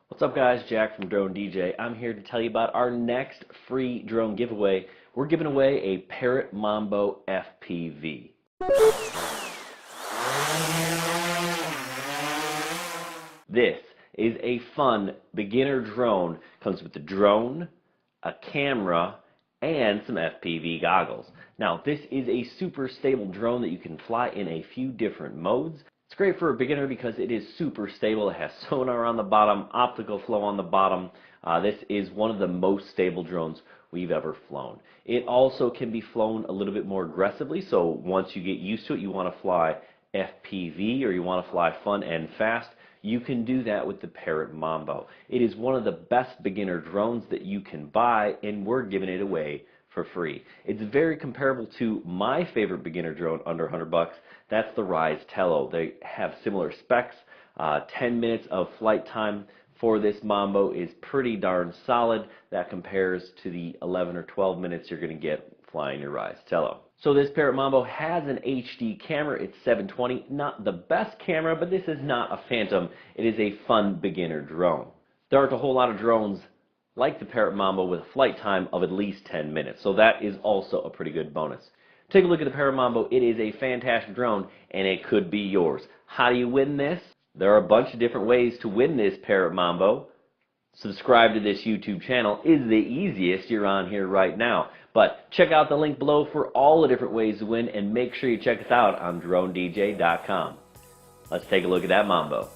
What's up guys, Jack from DroneDJ. I'm here to tell you about our next free drone giveaway. We're giving away a Parrot Mambo FPV. This is a fun beginner drone. Comes with a drone, a camera, and some FPV goggles. Now this is a super stable drone that you can fly in a few different modes. It's great for a beginner because it is super stable. It has sonar on the bottom, optical flow on the bottom. This is one of the most stable drones we've ever flown. It also can be flown a little bit more aggressively, so once you get used to it, you want to fly FPV or you want to fly fun and fast, you can do that with the Parrot Mambo. It is one of the best beginner drones that you can buy, and we're giving it away for free. It's very comparable to my favorite beginner drone under 100 bucks. That's the Rise Tello. They have similar specs. 10 minutes of flight time for this Mambo is pretty darn solid. That compares to the 11 or 12 minutes you're going to get flying your Rise Tello. So this Parrot Mambo has an HD camera. It's 720. Not the best camera, but this is not a Phantom. It is a fun beginner drone. There aren't a whole lot of drones like the Parrot Mambo with a flight time of at least 10 minutes. So that is also a pretty good bonus. Take a look at the Parrot Mambo. It is a fantastic drone, and it could be yours. How do you win this? There are a bunch of different ways to win this Parrot Mambo. Subscribe to this YouTube channel is the easiest. You're on here right now. But check out the link below for all the different ways to win, and make sure you check us out on DroneDJ.com. Let's take a look at that Mambo.